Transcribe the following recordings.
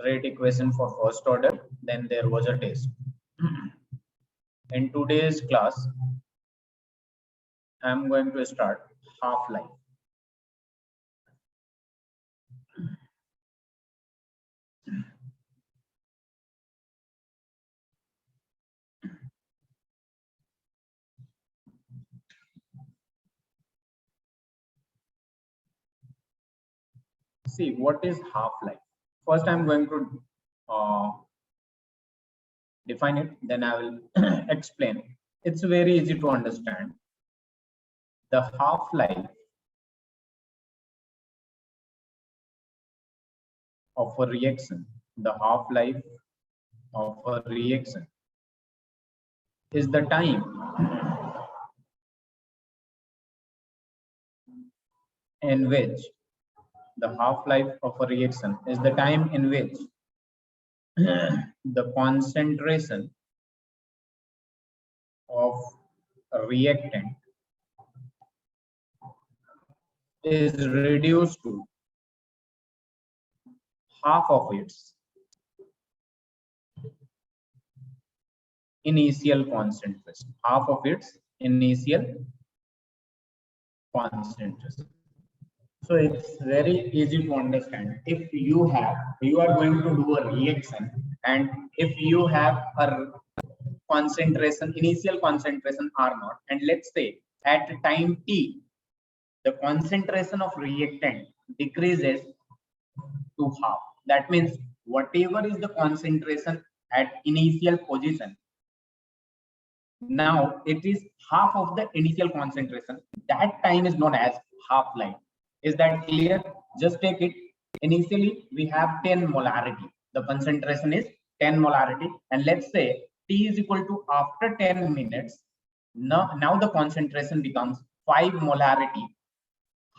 rate equation for first order, then there was a test. In today's class, I'm going to start half-life. See, what is half-life? First, I'm going to define it, then I will explain. It's very easy to understand. The half-life of a reaction, the half-life of a reaction is the time in which the half-life of a reaction is the time in which the concentration of a reactant is reduced to half of its initial concentration, half of its initial concentration. So it's very easy to understand. If you are going to do a reaction, and if you have a concentration, initial concentration R0, and let's say at time t, the concentration of reactant decreases to half. That means whatever is the concentration at initial position, now it is half of the initial concentration. That time is known as half-life. Is that clear? Just take it. Initially, we have 10 molarity. The concentration is 10 molarity. And let's say T is equal to after 10 minutes. Now the concentration becomes 5 molarity,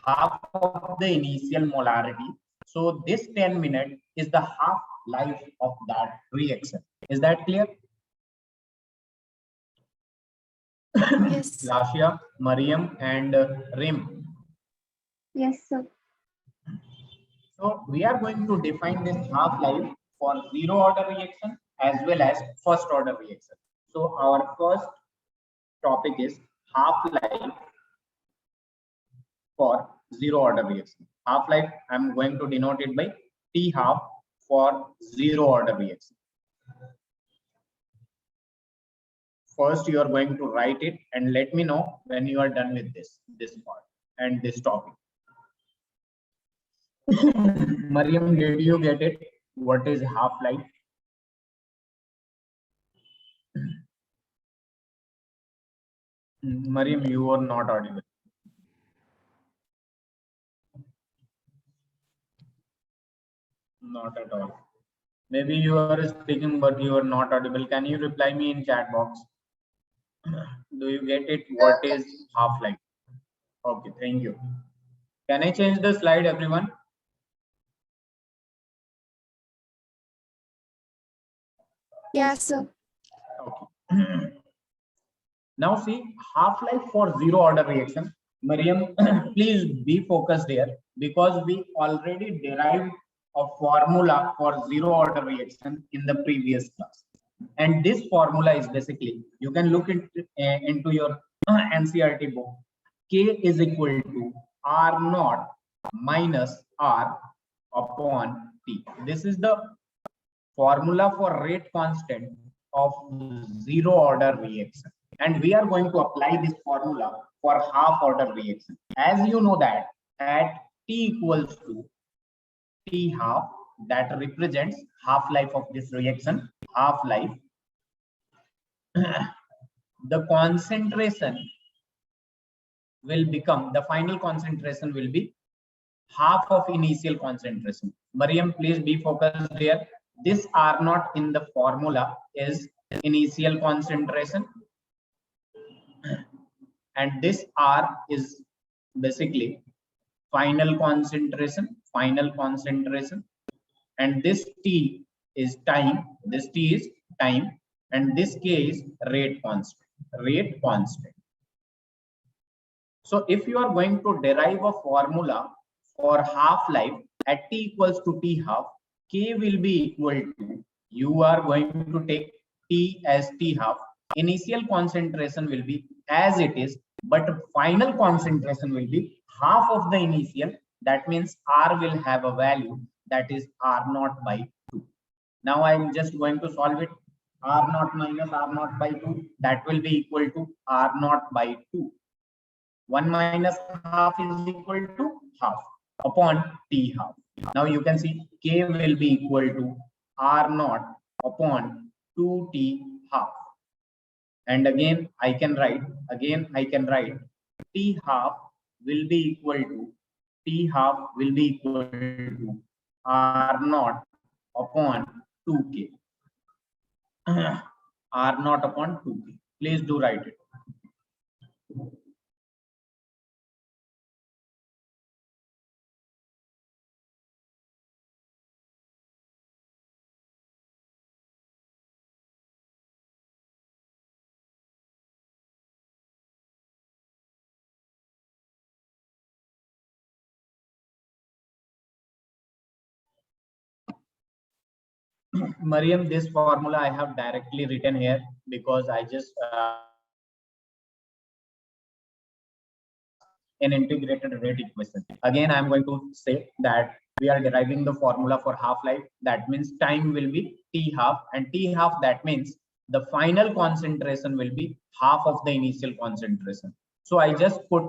half of the initial molarity. So this 10 minutes is the half-life of that reaction. Is that clear? Yes. Lasha, Mariam, and Rim. Yes, sir. So we are going to define this half-life for zero order reaction as well as first order reaction. So our first topic is half-life for zero order reaction. Half-life, I'm going to denote it by T half for zero order reaction. First, you are going to write it and let me know when you are done with this part and this topic. Mariam, did you get it? What is half-life? Mariam, you are not audible. Not at all. Maybe you are speaking, but you are not audible. Can you reply me in chat box? Do you get it? What is half-life? Okay, thank you. Can I change the slide, everyone? Yes, sir. Okay. Now see, half-life for zero order reaction. Mariam, please be focused here because we already derived a formula for zero order reaction in the previous class. And this formula is basically, you can look into your NCERT book. K is equal to R naught minus R upon T. This is the formula for rate constant of zero order reaction. And we are going to apply this formula for half order reaction. As you know that at T equals to T half, that represents half-life of this reaction, half-life, the concentration will become, the final concentration will be half of initial concentration. Mariam, please be focused here. This R naught in the formula is initial concentration, and this R is basically final concentration, and this T is time, and this K is rate constant. So if you are going to derive a formula for half-life at T equals to T half, K will be equal to, you are going to take T as T half. Initial concentration will be as it is, but final concentration will be half of the initial. That means R will have a value that is R naught by 2. Now I'm just going to solve it. R naught minus R naught by 2, that will be equal to R naught by 2. 1 minus half is equal to half upon T half. Now you can see K will be equal to R naught upon 2T half. And again I can write T half will be equal to R naught upon 2K. R naught upon 2K. Please do write it. Mariam, this formula I have directly written here because I just an integrated rate equation. Again, I'm going to say that we are deriving the formula for half-life. That means time will be T half, and T half, that means the final concentration will be half of the initial concentration. So I just put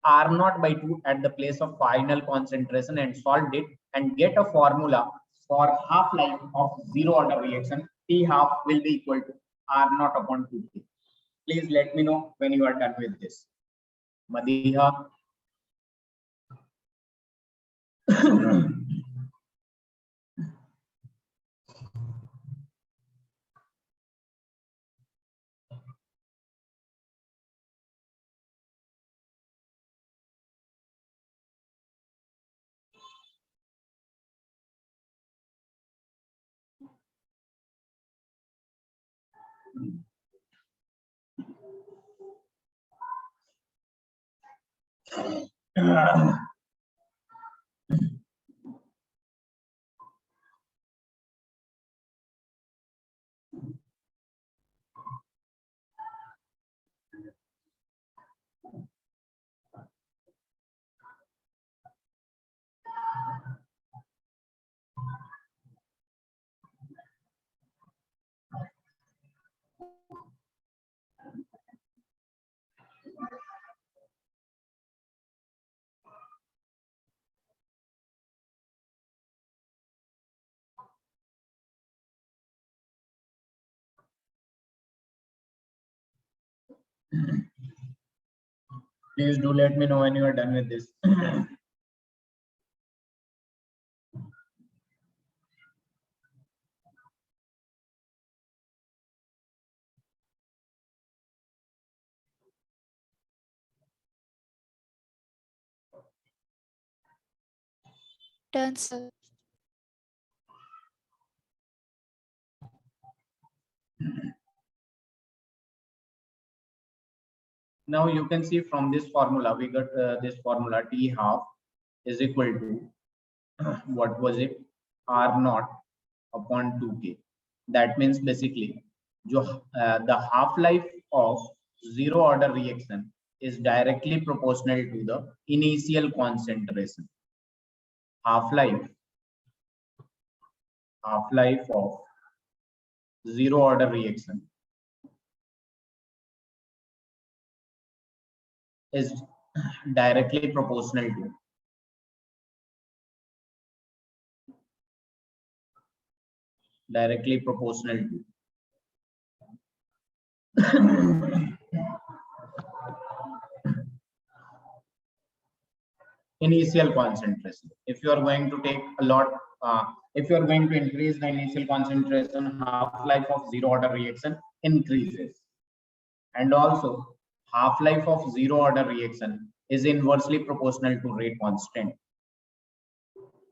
R naught by 2 at the place of final concentration and solved it and get a formula for half-life of zero order reaction. T half will be equal to R naught upon 2K. Please let me know when you are done with this. Madiha. Please do let me know when you are done with this. Done, sir. Now you can see from this formula, we got this formula T half is equal to what was it? R naught upon 2K. That means basically the half-life of zero order reaction is directly proportional to the initial concentration. Half-life of zero order reaction is directly proportional to initial concentration. If you are going to take a lot, if you are going to increase the initial concentration, half-life of zero order reaction increases. And also half-life of zero order reaction is inversely proportional to rate constant.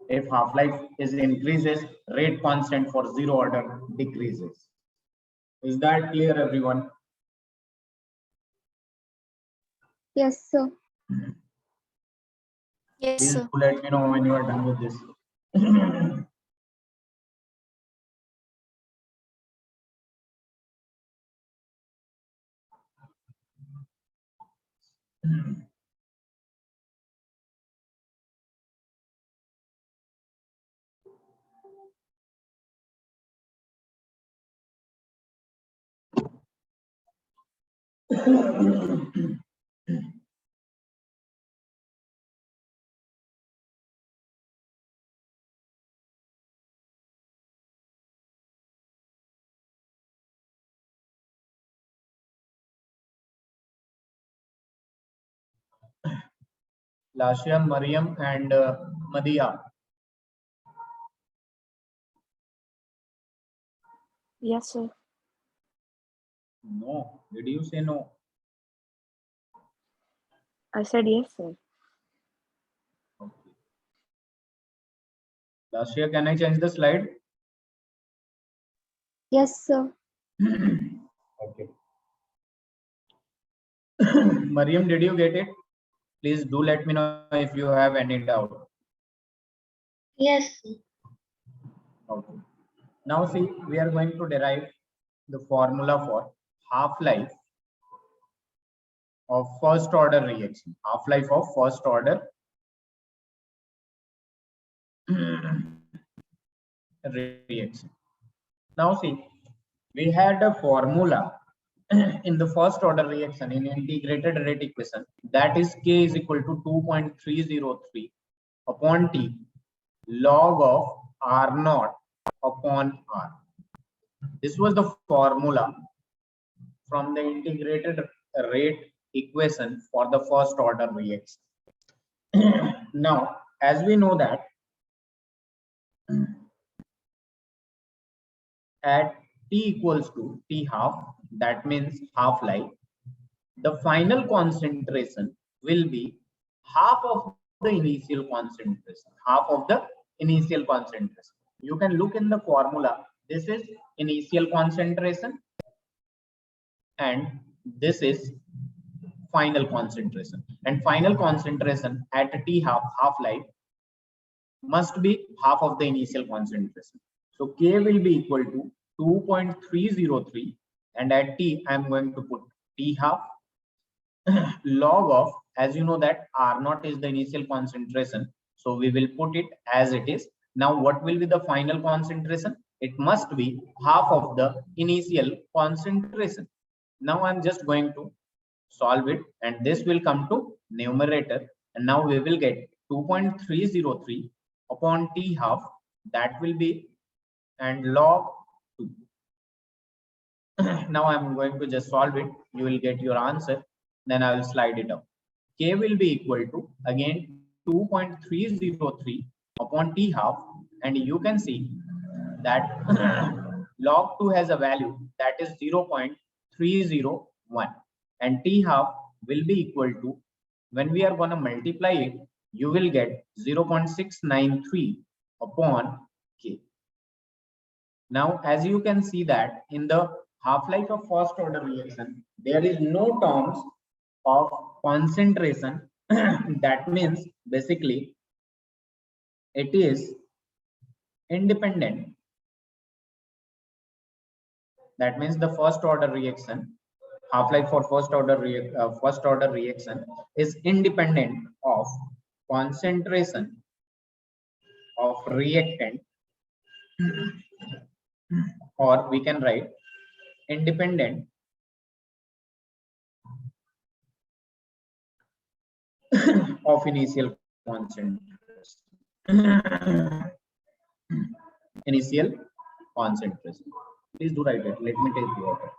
If half-life is increases, rate constant for zero order decreases. Is that clear, everyone? Yes, sir. Yes, Please sir. do let me know when you are done with this. Lasha, Mariam, and Madia. Yes, sir. No. Did you say no? I said yes, sir. Okay. Lasha, can I change the slide? Yes, sir. Okay. Mariam, did you get it? Please do let me know if you have any doubt. Yes. Okay. Now see, we are going to derive the formula for half-life of first order reaction. Half-life of first order reaction. Now see, we had a formula in the first order reaction in integrated rate equation, that is K is equal to 2.303 upon T log of R naught upon R. This was the formula from the integrated rate equation for the first order reaction. Now, as we know that at T equals to T half, that means half-life, the final concentration will be half of the initial concentration. Half of the initial concentration. You can look in the formula. This is initial concentration and this is final concentration. And final concentration at T half-life must be half of the initial concentration. So K will be equal to 2.303 and at T I am going to put T half log of, as you know that R naught is the initial concentration, so we will put it as it is. Now what will be the final concentration? It must be half of the initial concentration. Now I'm just going to solve it and this will come to numerator and now we will get 2.303 upon T half, that will be, and log 2. Now I'm going to just solve it. You will get your answer. Then I will slide it up. K will be equal to again 2.303 upon T half, and you can see that log 2 has a value that is 0.301 and T half will be equal to, when we are going to multiply it, you will get 0.693 upon K. Now, as you can see that in the half-life of first order reaction, there is no terms of concentration. That means basically it is independent. That means the first order reaction, half-life for first order reaction is independent of concentration of reactant, or we can write independent of initial concentration. Initial concentration. Please do write it. Let me take water.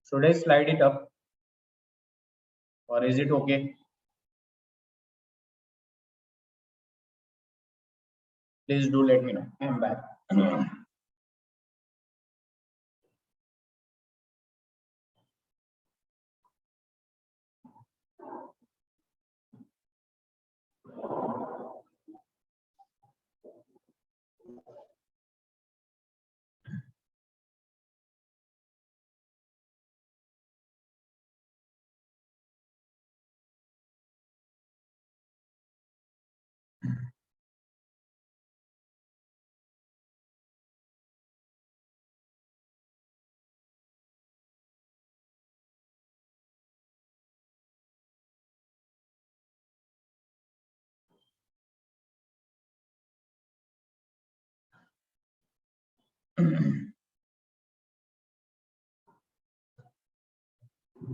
Should I slide it up or is it okay? Please do let me know. I am back.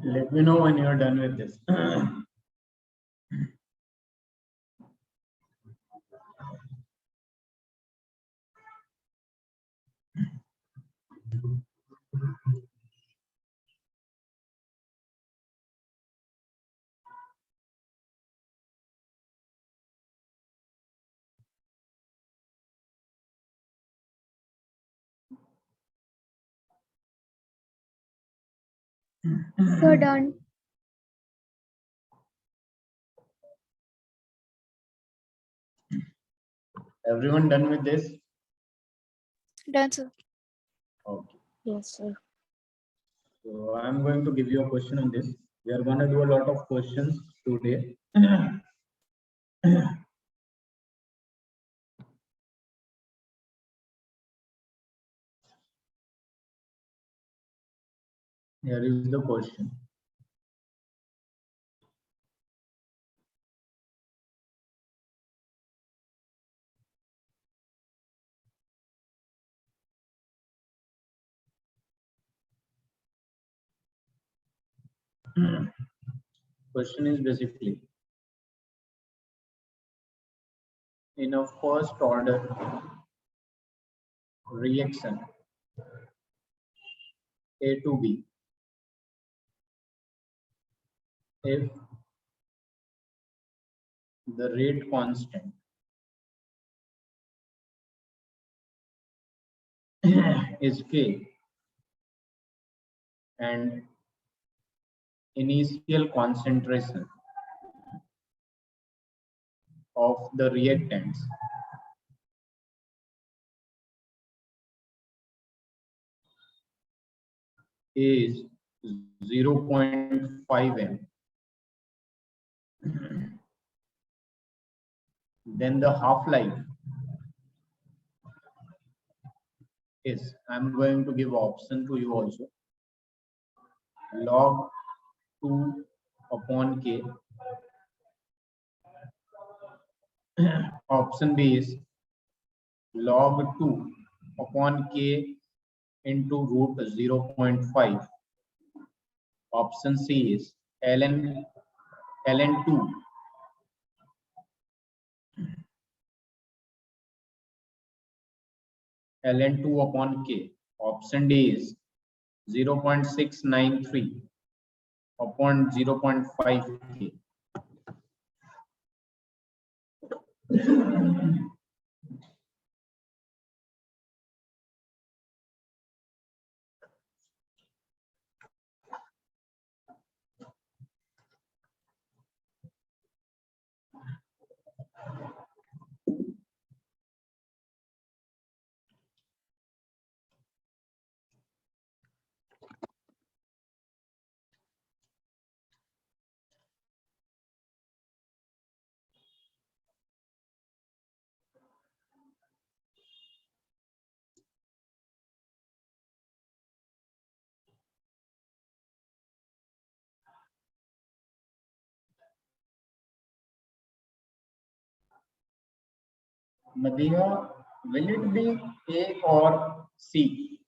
Let me know when you're done with this. So done. Everyone done with this? Done, sir. Okay. Yes, sir. So I'm going to give you a question on this. We are going to do a lot of questions today. Here is the question. Question is basically, in a first order reaction A to B, if the rate constant is K and initial concentration of the reactants is 0.5 m, then the half-life is, I'm going to give option to you also, log 2 upon K. Option B is log 2 upon K into root 0.5. Option C is ln 2 ln 2 upon K. Option D is 0.693 upon 0.5 K. Madhya, will it be A or C?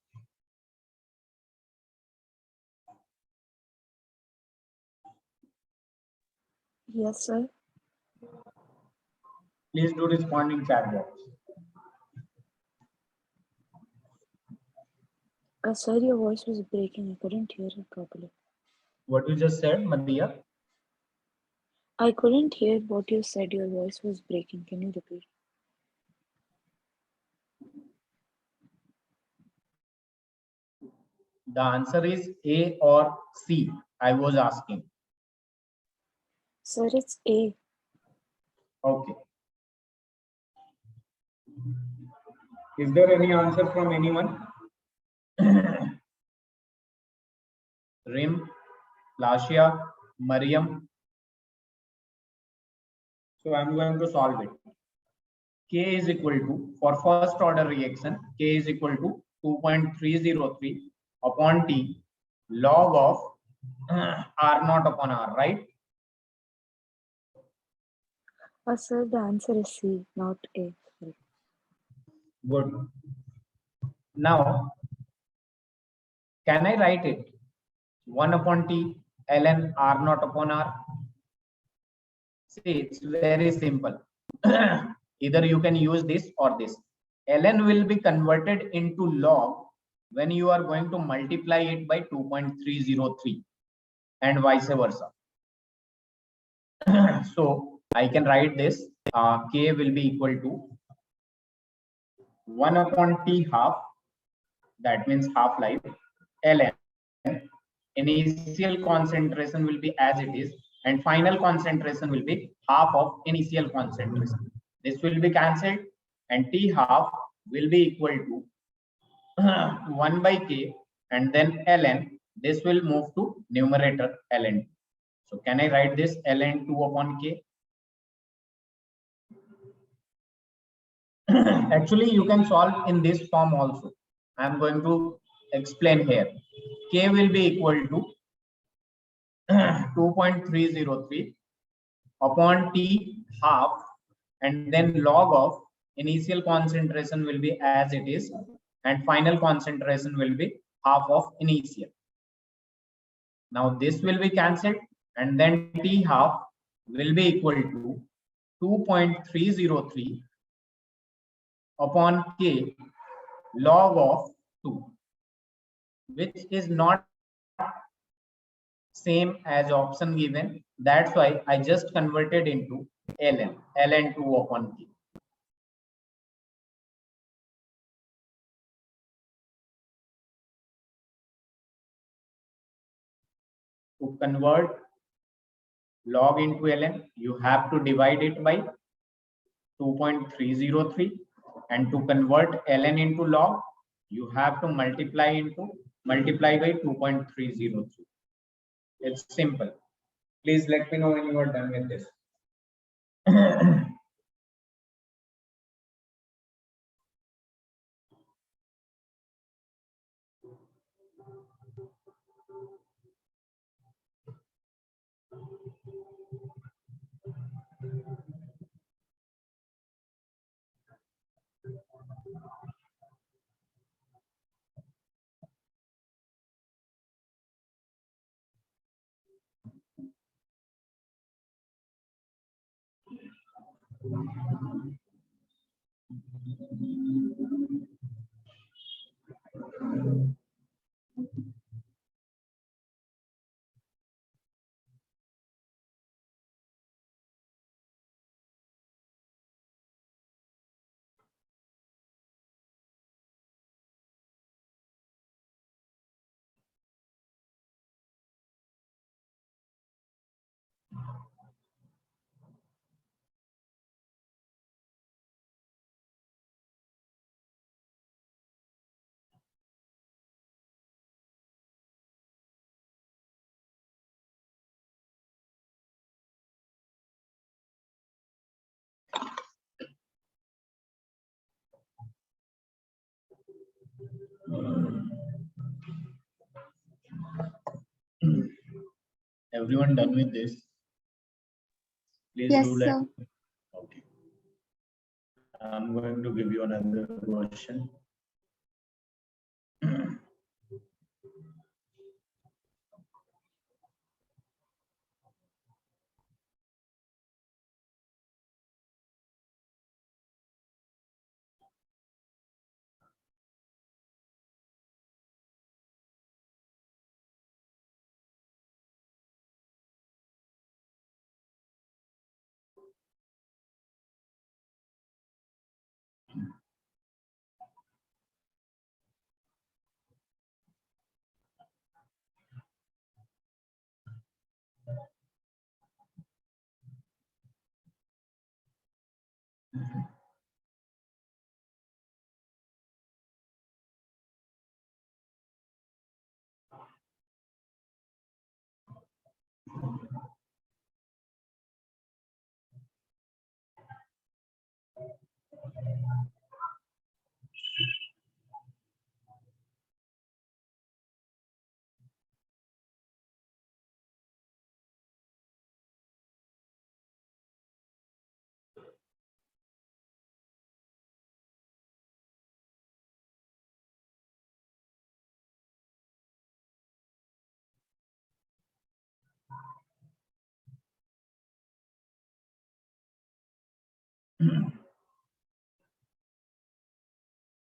Yes, sir. Please do respond in chat box. Sir, your voice was breaking. I couldn't hear it properly. What you just said, Madhya? I couldn't hear what you said. Your voice was breaking. Can you repeat? The answer is A or C. I was asking. Sir, it's A. Okay. Is there any answer from anyone? Rim, Lashia, Mariam. So I'm going to solve it. K is equal to, for first order reaction, K is equal to 2.303 upon T log of R naught upon R, right? Sir, the answer is C, not A. Sorry. Good. Now, can I write it? 1 upon T ln R naught upon R. See, it's very simple. Either you can use this or this. Ln will be converted into log when you are going to multiply it by 2.303 and vice versa. So I can write this. K will be equal to 1 upon T half. That means half life. Ln initial concentration will be as it is, and final concentration will be half of initial concentration. This will be cancelled, and T half will be equal to 1 by K, and then ln. This will move to numerator ln. So can I write this ln 2 upon K? Actually, you can solve in this form also. I am going to explain here. K will be equal to 2.303 upon T half, and then log of initial concentration will be as it is, and final concentration will be half of initial. Now this will be cancelled, and then T half will be equal to 2.303 upon K log of 2, which is not same as option given. That's why I just converted into ln 2 upon K. To convert log into ln, you have to divide it by 2.303, and to convert ln into log, you have to multiply by 2.303. It's simple. Please let me know when you are done with this. Everyone done with this? Please Yes, do let. sir. Okay. I'm going to give you another question.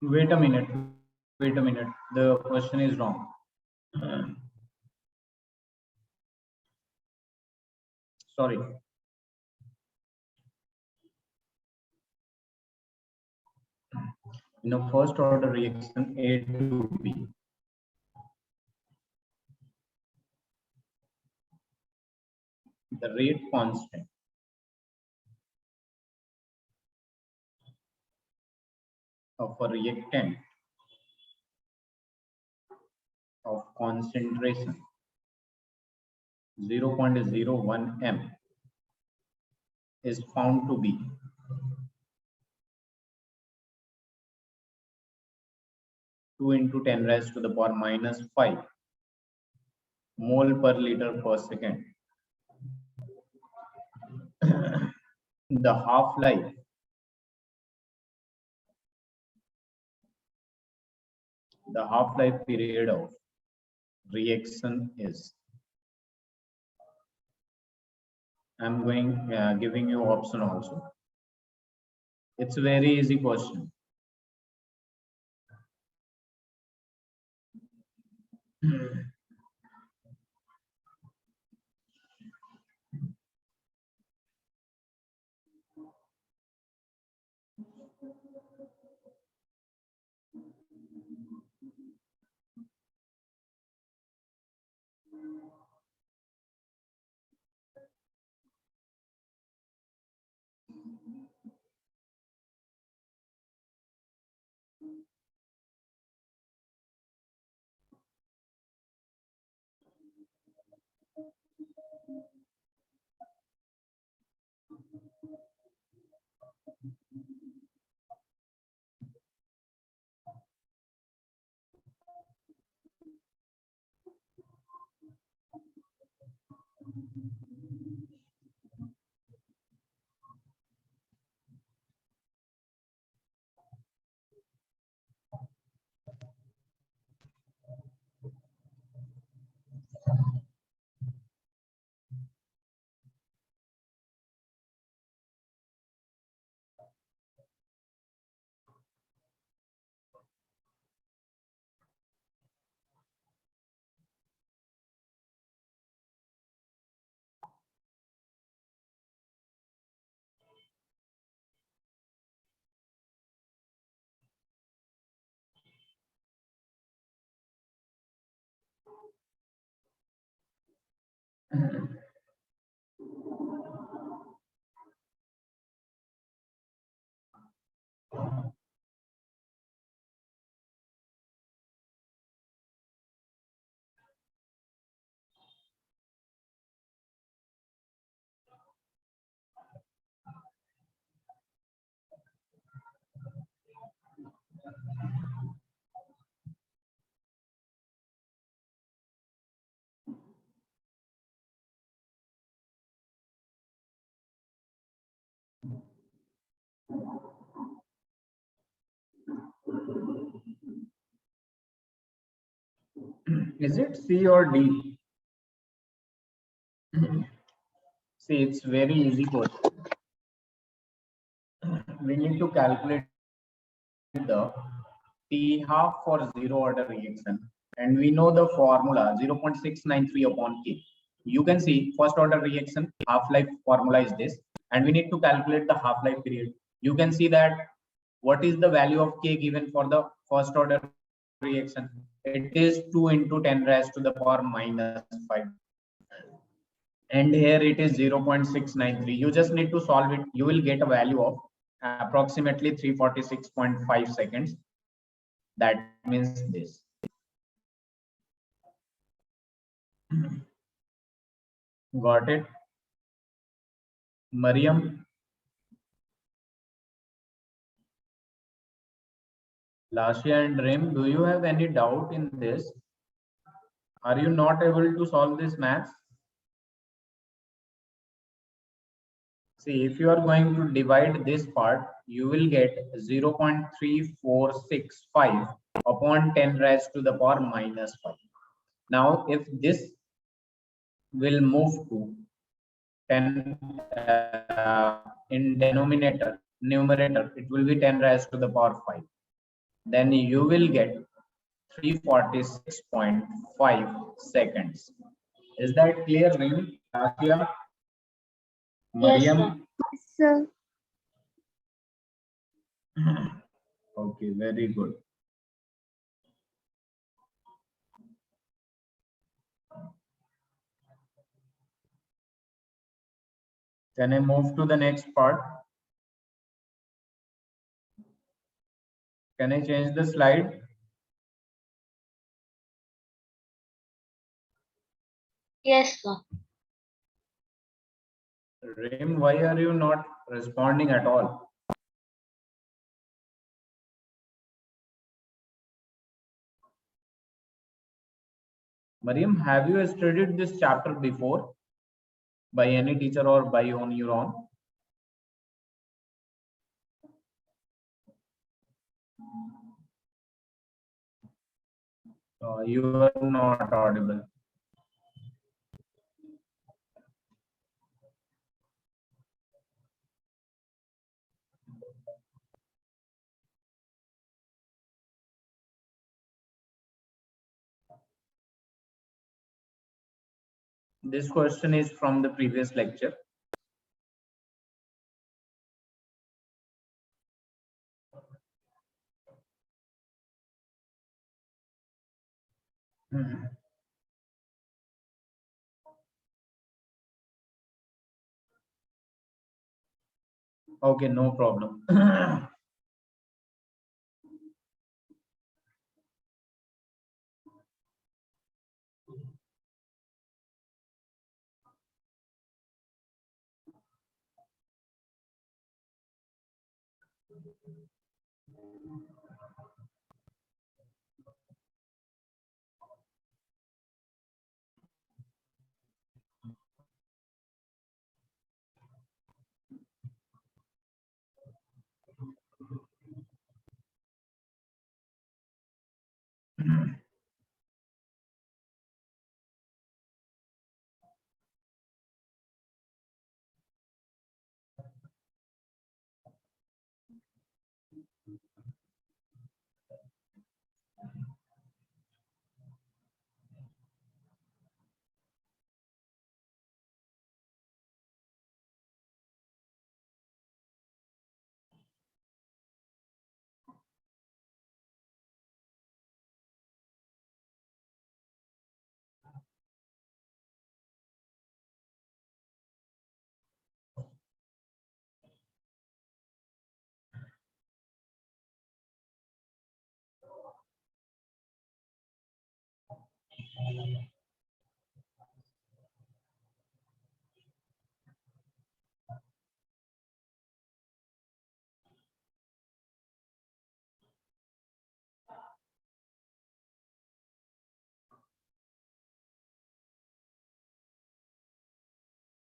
Wait a minute. Wait a minute. The question is wrong. Sorry. In a first order reaction, A to B, the rate constant of a reactant of concentration 0.01 m is found to be 2 into 10 raised to the power minus 5 mole per liter per second. The half-life period of reaction is, I'm giving you option also. It's a very easy question. Is it C or D? See, it's very easy question. We need to calculate the T half for zero order reaction, and we know the formula 0.693 upon K. You can see first order reaction half-life formula is this, and we need to calculate the half-life period. You can see that what is the value of K given for the first order reaction? It is 2 into 10 raised to the power minus 5. And here it is 0.693. You just need to solve it. You will get a value of approximately 346.5 seconds. That means this. Got it? Mariam, Lasya and Rim, do you have any doubt in this? Are you not able to solve this maths? See, if you are going to divide this part, you will get 0.3465 upon 10 raised to the power minus 5. Now, if this will move to 10 in denominator, numerator, it will be 10 raised to the power 5. Then you will get 346.5 seconds. Is that clear, Rim? Asia? Mariam? Sir. Okay, very good. Can I move to the next part? Can I change the slide? Yes, sir. Rim, why are you not responding at all? Mariam, have you studied this chapter before by any teacher or by on your own? You are not audible. This question is from the previous lecture. Okay, no problem.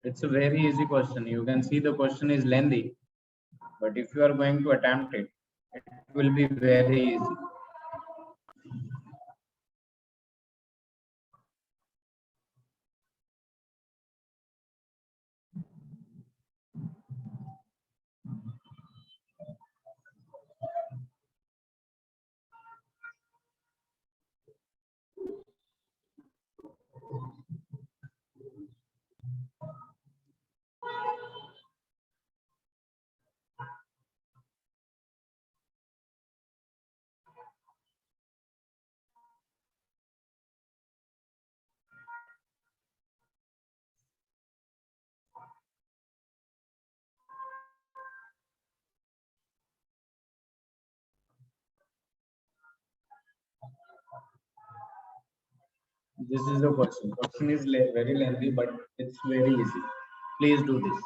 It's a very easy question. You can see the question is lengthy, but if you are going to attempt it, it will be very easy. This is the question. Question is very lengthy, but it's very easy. Please do this.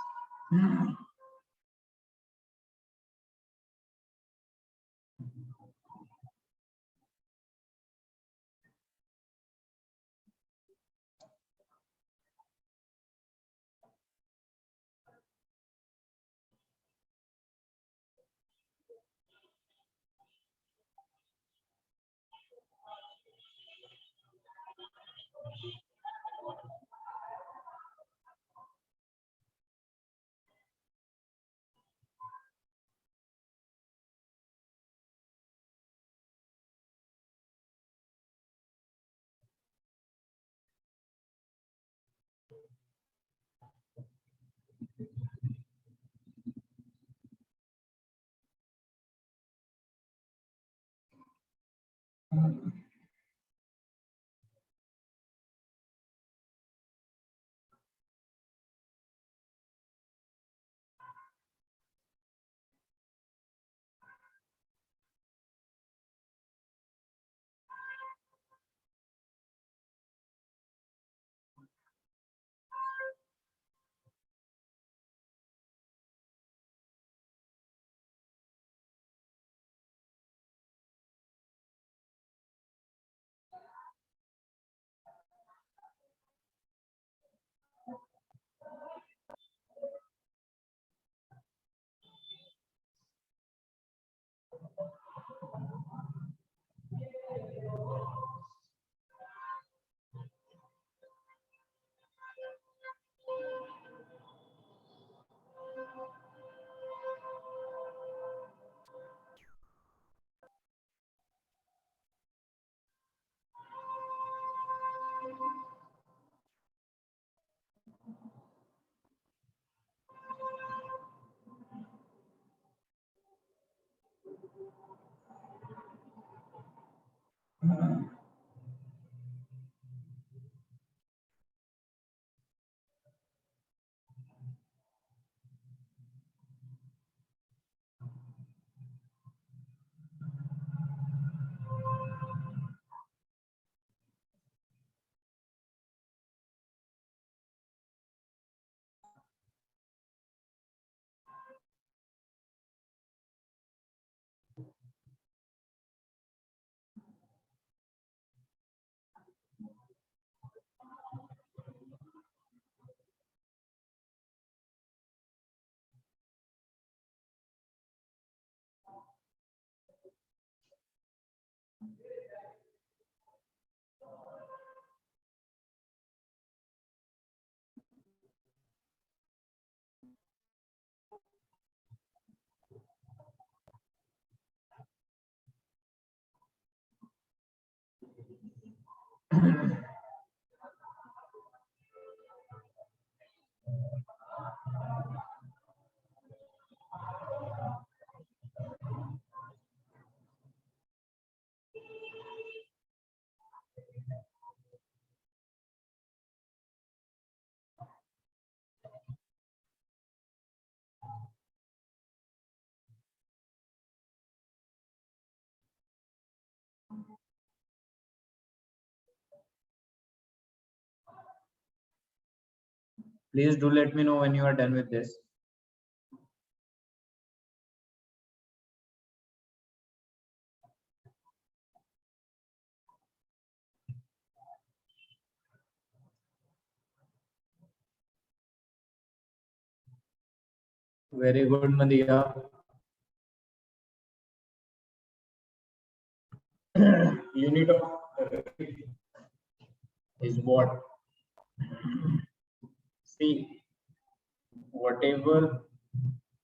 Please do let me know when you are done with this. Very good, Nadia. Unit of rate is what? See, whatever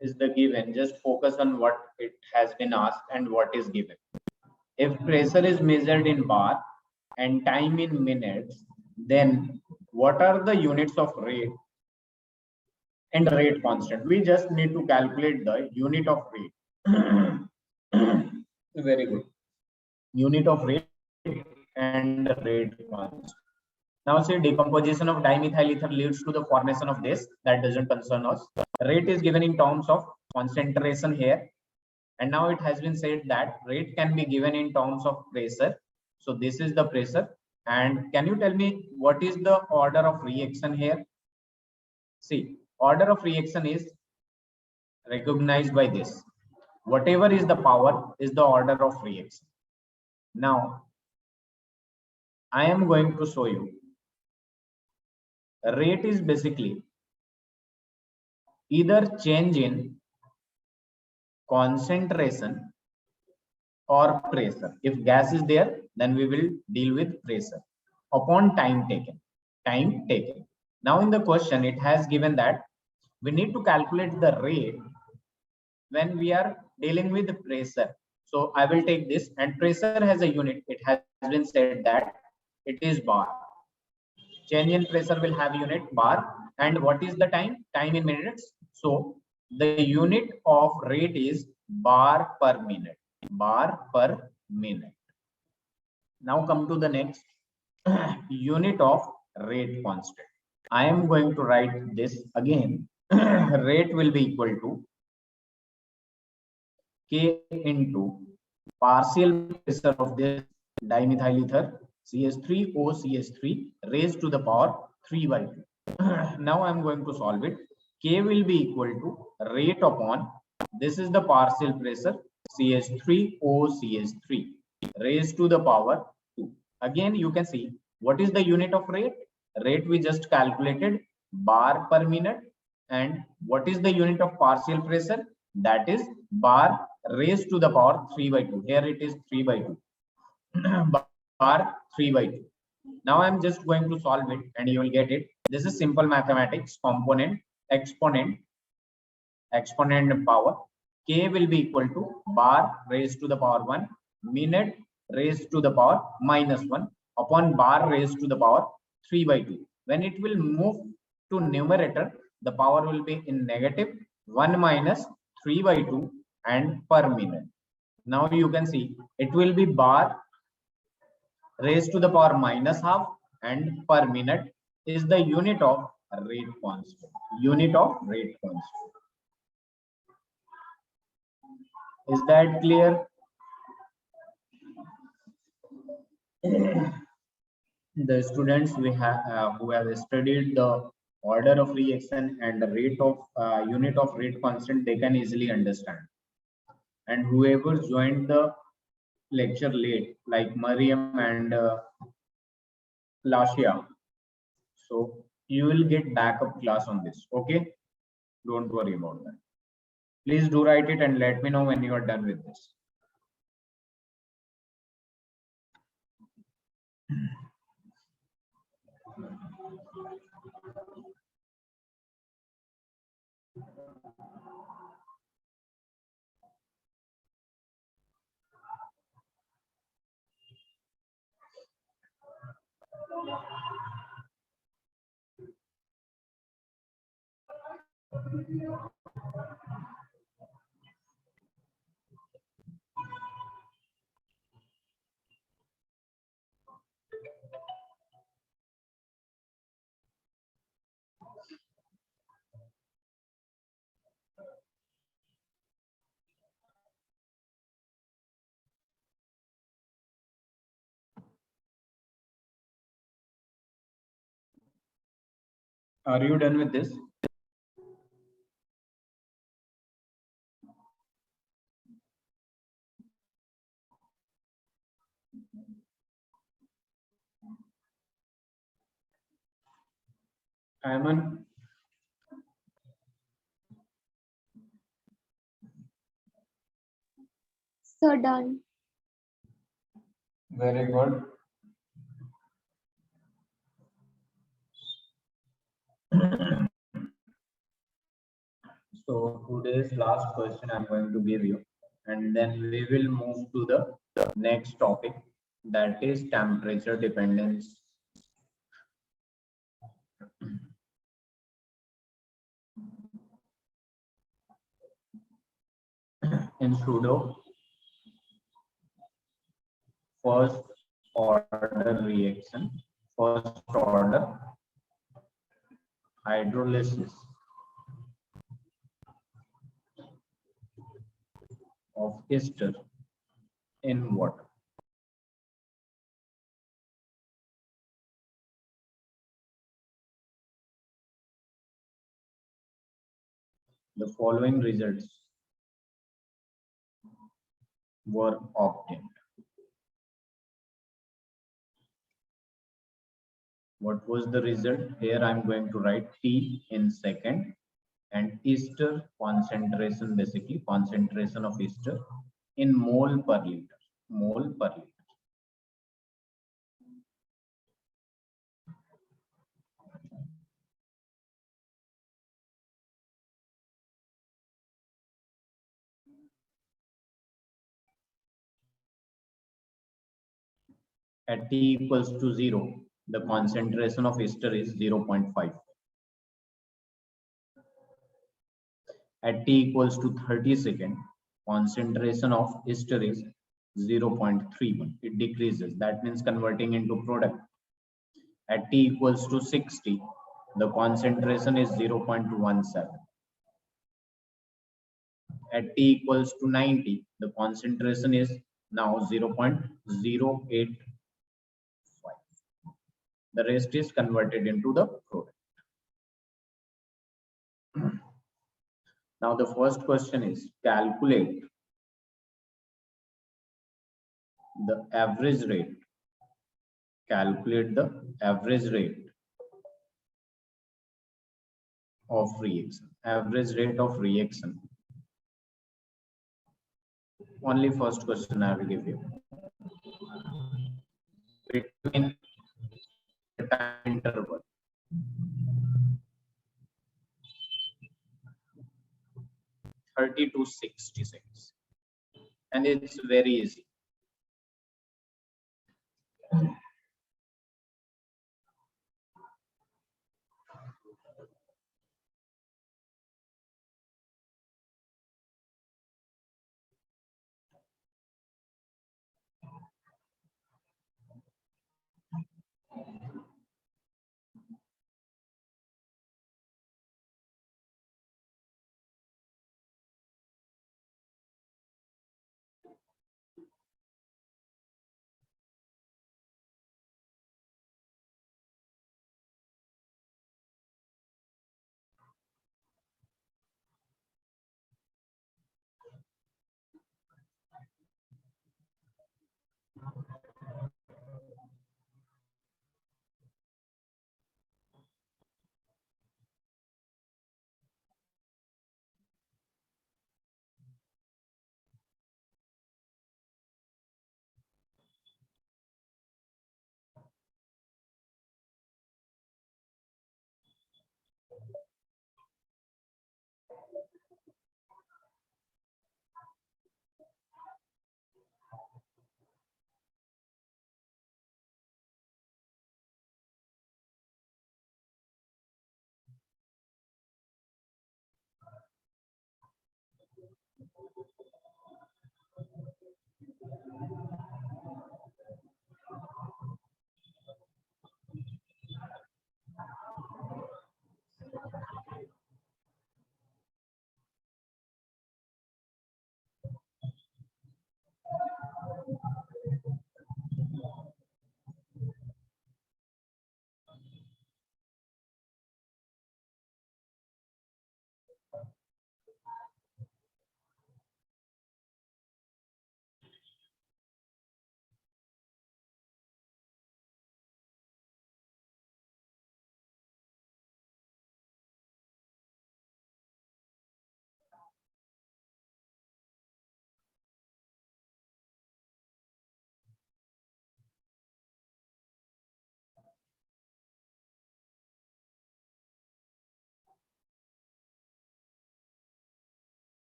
is the given, just focus on what it has been asked and what is given. If pressure is measured in bar and time in minutes, then what are the units of rate and rate constant? We just need to calculate the unit of rate. Very good. Unit of rate and rate constant. Now say decomposition of dimethyl ether leads to the formation of this. That doesn't concern us. Rate is given in terms of concentration here. And now it has been said that rate can be given in terms of pressure. So this is the pressure. And can you tell me what is the order of reaction here? See, order of reaction is recognized by this. Whatever is the power is the order of reaction. Now, I am going to show you. Rate is basically either change in concentration or pressure. If gas is there, then we will deal with pressure upon time taken. Time taken. Now in the question, it has given that we need to calculate the rate when we are dealing with pressure. So I will take this, and pressure has a unit. It has been said that it is bar. Change in pressure will have unit bar. And what is the time? Time in minutes. So the unit of rate is bar per minute. Bar per minute. Now come to the next unit of rate constant. I am going to write this again. Rate will be equal to K into partial pressure of this dimethyl ether CH3OCH3 raised to the power 3 by 2. Now I am going to solve it. K will be equal to rate upon, this is the partial pressure CH3OCH3 raised to the power 2. Again you can see what is the unit of rate. Rate we just calculated, bar per minute. And what is the unit of partial pressure? That is bar raised to the power 3 by 2. Here it is 3 by 2. Bar 3 by 2. Now I'm just going to solve it and you will get it. This is simple mathematics. Component, exponent power. K will be equal to bar raised to the power 1, minute raised to the power -1 upon bar raised to the power 3 by 2. When it will move to numerator, the power will be in negative 1 minus 3 by 2 and per minute. Now you can see it will be bar raised to the power -half and per minute is the unit of rate constant. Unit of rate constant. Is that clear? The students we have who have studied the order of reaction and the rate of unit of rate constant, they can easily understand. And whoever joined the lecture late, like Mariam and Lashia, so you will get backup class on this. Okay, don't worry about that. Please do write it and let me know when you are done with this. Are you done with this? Ayman, So done. very good. So today's last question I'm going to give you, and then we will move to the next topic, that is temperature dependence. In pseudo first order reaction, first order hydrolysis of ester in water. The following results were obtained. What was the result? Here I'm going to write T in second, and ester concentration, basically concentration of ester in mole per liter. Mole per liter. At T equals to 0, the concentration of ester is 0.5. At t equals to 30 seconds, concentration of ester is 0.31. It decreases. That means converting into product. At t equals to 60, the concentration is 0.17. At t equals to 90, the concentration is now 0.085. The rest is converted into the product. Now the first question is calculate the average rate. Calculate the average rate of reaction. Average rate of reaction. Only first question I will give you. Between the time interval. (30 to 60 seconds). And it's very easy.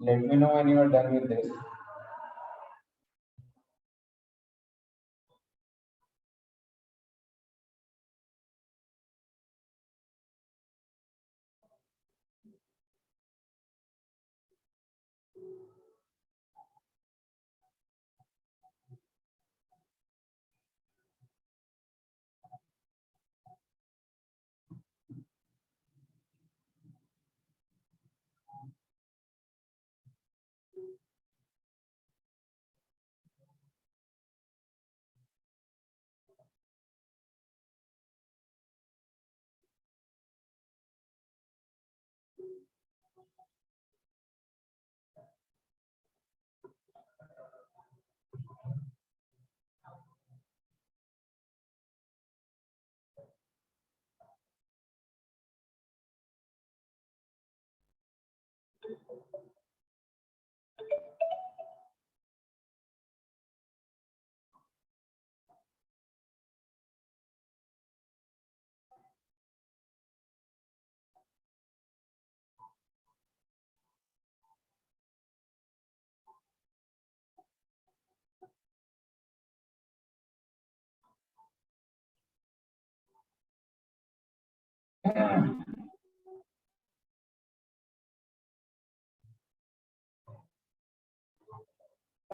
Let me know when you are done with this.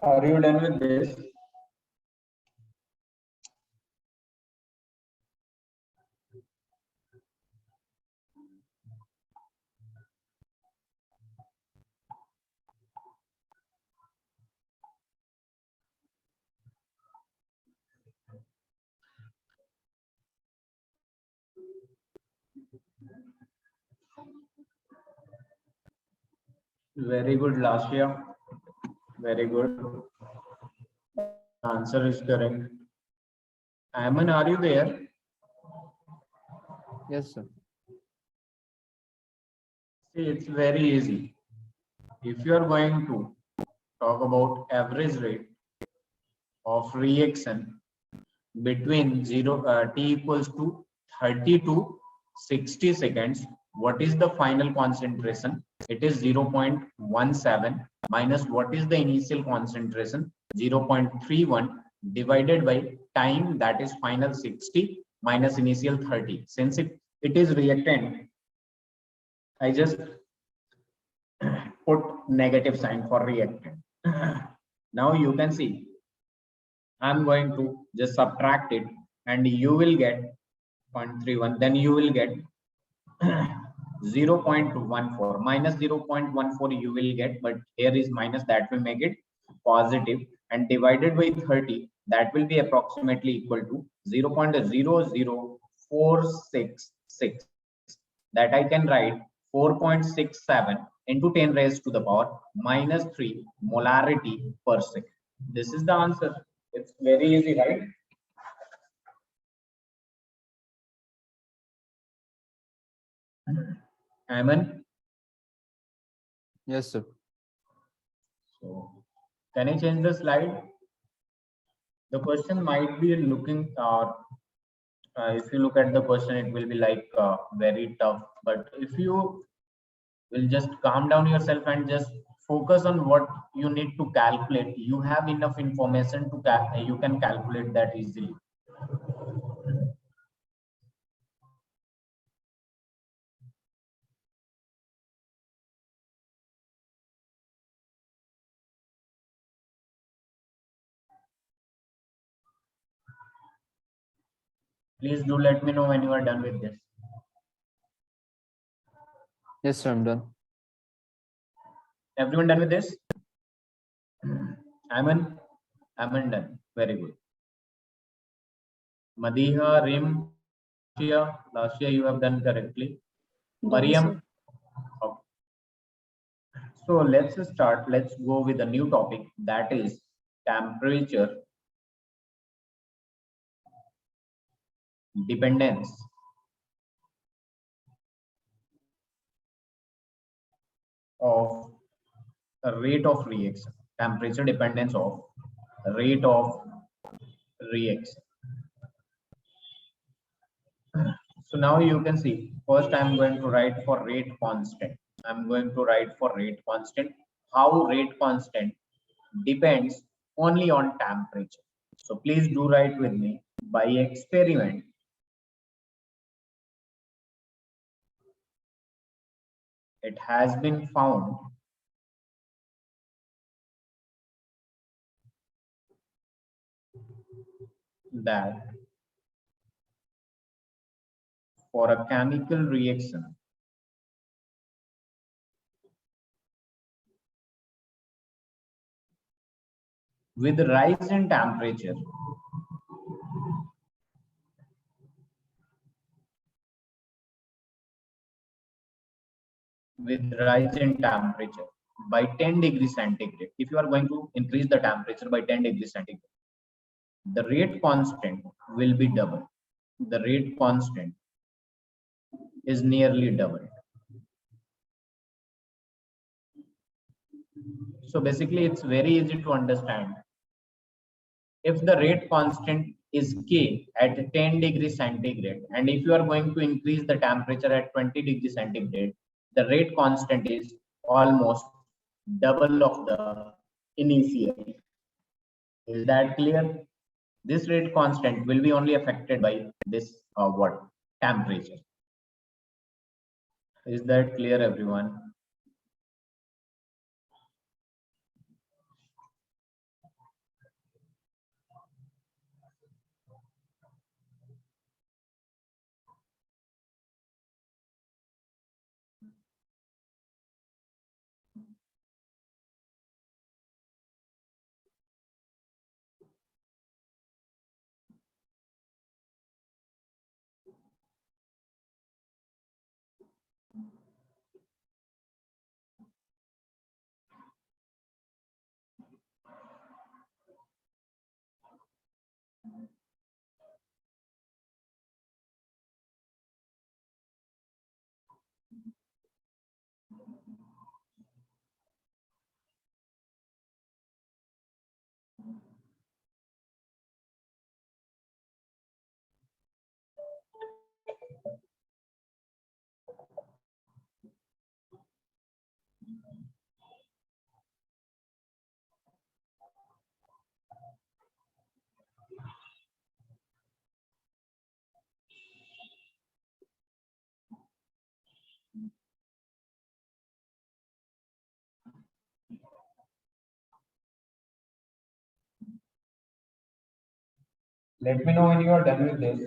Are you done with this? Very good, last year. Very good. Answer is correct. Ayman, are you there? Yes, sir. See, it's very easy. If you are going to talk about average rate of reaction between t equals to 30 to 60 seconds, what is the final concentration? It is 0.17 minus what is the initial concentration? 0.31 divided by time, that is final 60 minus initial 30. Since it is reactant, I just put negative sign for reactant. Now you can see I'm going to just subtract it and you will get 0.31, then you will get 0.14 minus 0.14 you will get, but here is minus, that will make it positive, and divided by 30, that will be approximately equal to 0.00466. That I can write 4.67 into 10 raised to the power minus 3 molarity per second. This is the answer. It's very easy, right? Amen. Yes, sir. So, can I change the slide? The question might be looking, if you look at the question, it will be like very tough. But if you will just calm down yourself and just focus on what you need to calculate, you have enough information to you can calculate that easily. Please do let me know when you are done with this. Yes, sir, I'm done. Everyone done with this? Aman done. Very good. Madiha, Rim, last year you have done correctly. Done, Mariam. sir. Okay. So let's start. Let's go with a new topic, that is temperature dependence of a rate of reaction. Temperature dependence of rate of reaction. So now you can see, first I'm going to write for rate constant. I'm going to write for rate constant. How rate constant depends only on temperature. So please do write with me. By experiment, it has been found that for a chemical reaction with rise in temperature, by 10 degrees centigrade, if you are going to increase the temperature by 10 degrees centigrade, the rate constant will be double. The rate constant is nearly double. So basically it's very easy to understand. If the rate constant is K at 10 degrees centigrade, and if you are going to increase the temperature at 20 degrees centigrade, the rate constant is almost double of the initial. Is that clear? This rate constant will be only affected by this temperature. Is that clear, everyone? Let me know when you are done with this.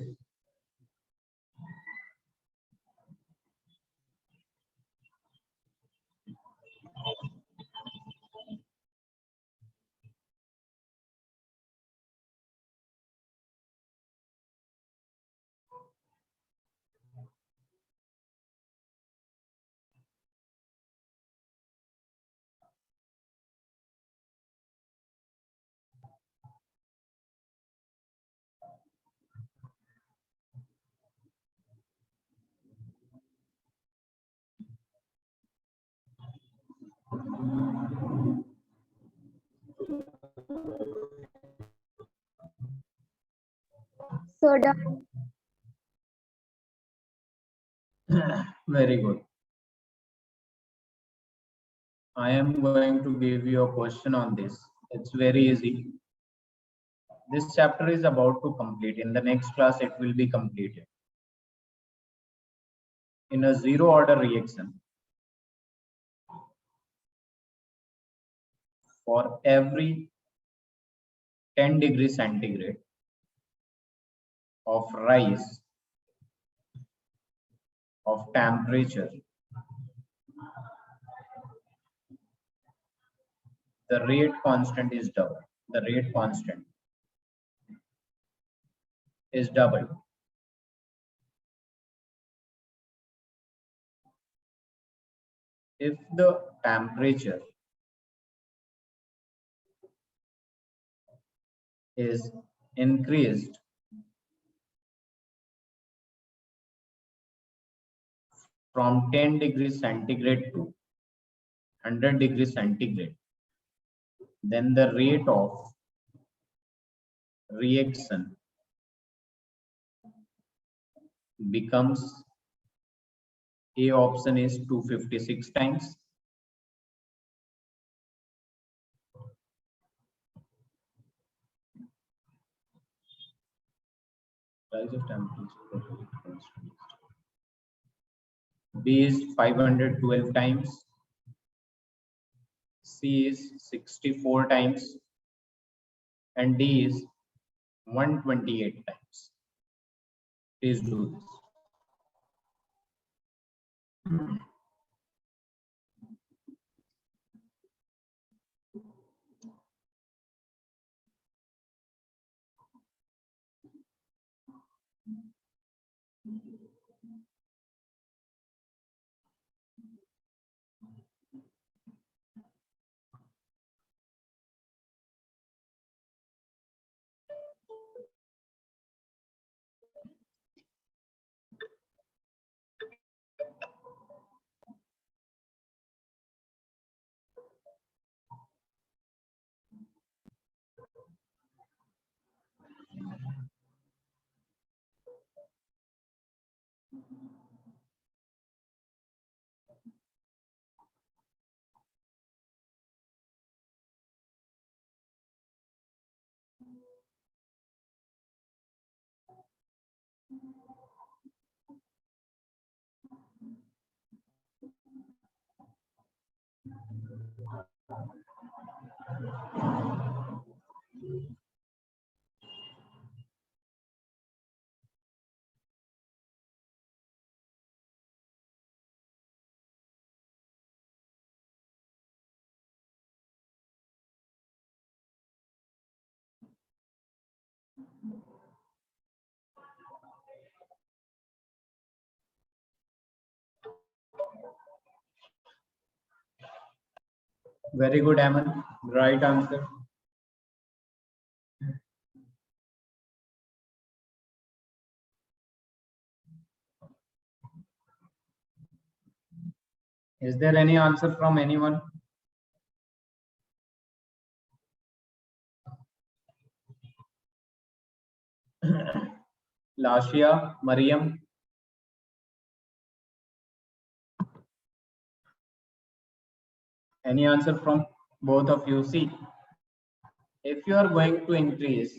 So done. Very good. I am going to give you a question on this. It's very easy. This chapter is about to complete. In the next class, it will be completed. In a zero order reaction, for every 10 degrees centigrade of rise of temperature, the rate constant is double. The rate constant is double. If the temperature is increased from 10 degrees centigrade to 100 degrees centigrade, then the rate of reaction becomes, A option is 256 times, rise of temperature, B is 512 times, C is 64 times, and D is 128 times. Please do this. Very good, Aman. Right answer. Is there any answer from anyone? Lashia, Mariam. Any answer from both of you? See, if you are going to increase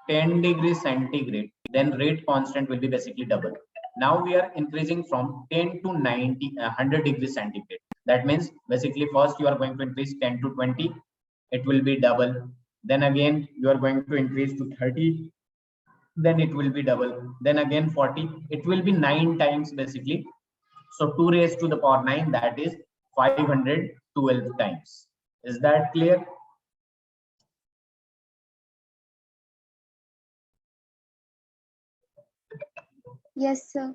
10 degrees centigrade, then rate constant will be basically double. Now we are increasing from 10 to 100 degrees centigrade. That means basically first you are going to increase 10 to 20, it will be double. Then again you are going to increase to 30, then it will be double. Then again 40, it will be 9 times basically. So 2 raised to the power 9, that is 512 times. Is that clear? Yes, sir.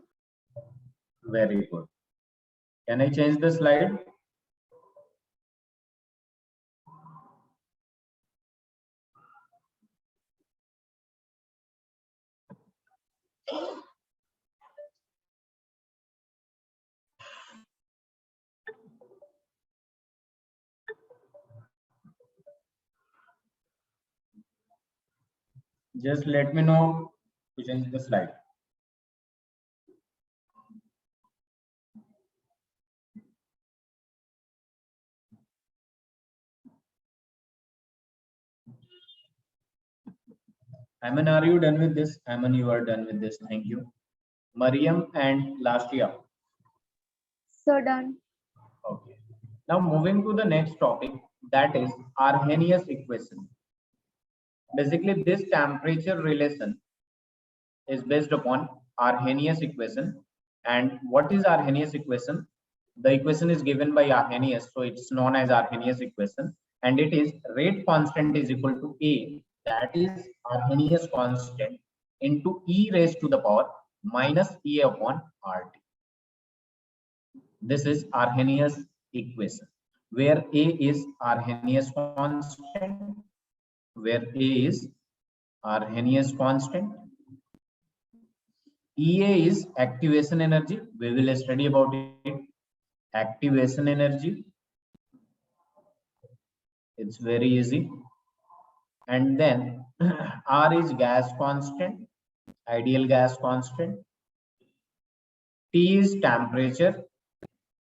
Very good. Can I change the slide? Just let me know to change the slide. Aman, are you done with this? Aman, you are done with this. Thank you. Mariam and Lastia. So done. Okay. Now moving to the next topic, that is Arrhenius equation. Basically, this temperature relation is based upon Arrhenius equation. And what is Arrhenius equation? The equation is given by Arrhenius, so it's known as Arrhenius equation. And it is rate constant is equal to A, that is Arrhenius constant, into E raised to the power minus E upon RT. This is Arrhenius equation, where A is Arrhenius constant, where A is Arrhenius constant. EA is activation energy. We will study about it. Activation energy. It's very easy. And then R is gas constant, ideal gas constant. T is temperature.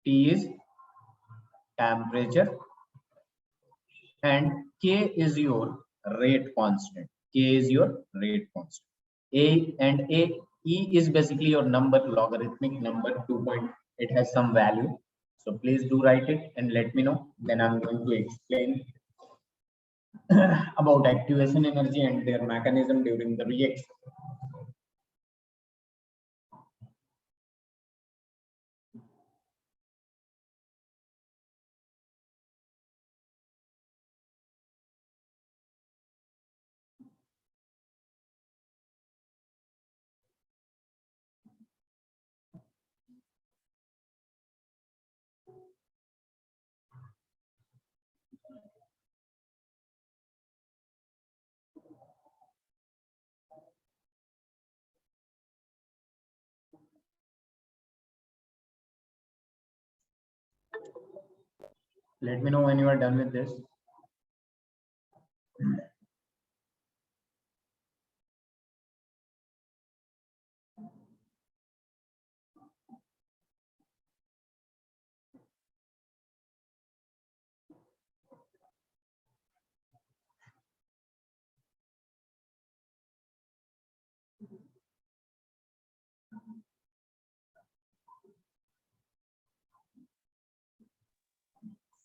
T is temperature. And K is your rate constant. K is your rate constant. E is basically your number, logarithmic number 2 it has some value. So please do write it and let me know. Then I'm going to explain about activation energy and their mechanism during the reaction. Let me know when you are done with this.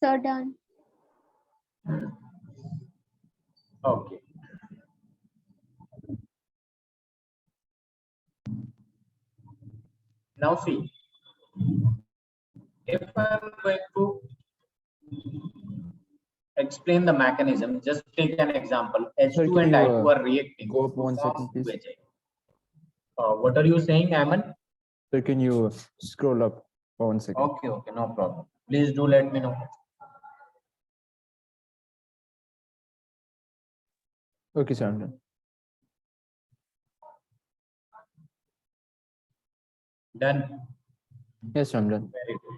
So done. Okay. Now see, if I'm going to explain the mechanism, just take an example. Sir, H2 can and you I2 are reacting go up to 1 form second, please? 2HI. What are you saying, Aman? Sir, can you scroll up for 1 second? Okay, okay, no problem. Please do let me know. Okay, sir, I'm done. Done. Yes, sir, I'm done. Very good.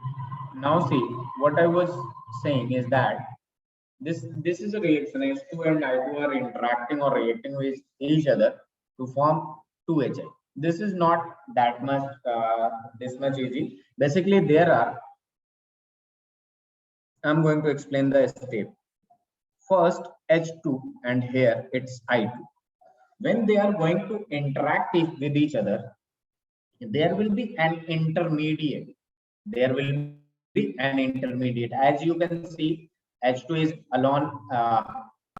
Now see, what I was saying is that this is a reaction. H2 and I2 are interacting or reacting with each other to form 2HI. This is not that much this much easy. Basically, I'm going to explain the step. First, H2 and here it's I2. When they are going to interact with each other, there will be an intermediate. There will be an intermediate. As you can see, H2 is alone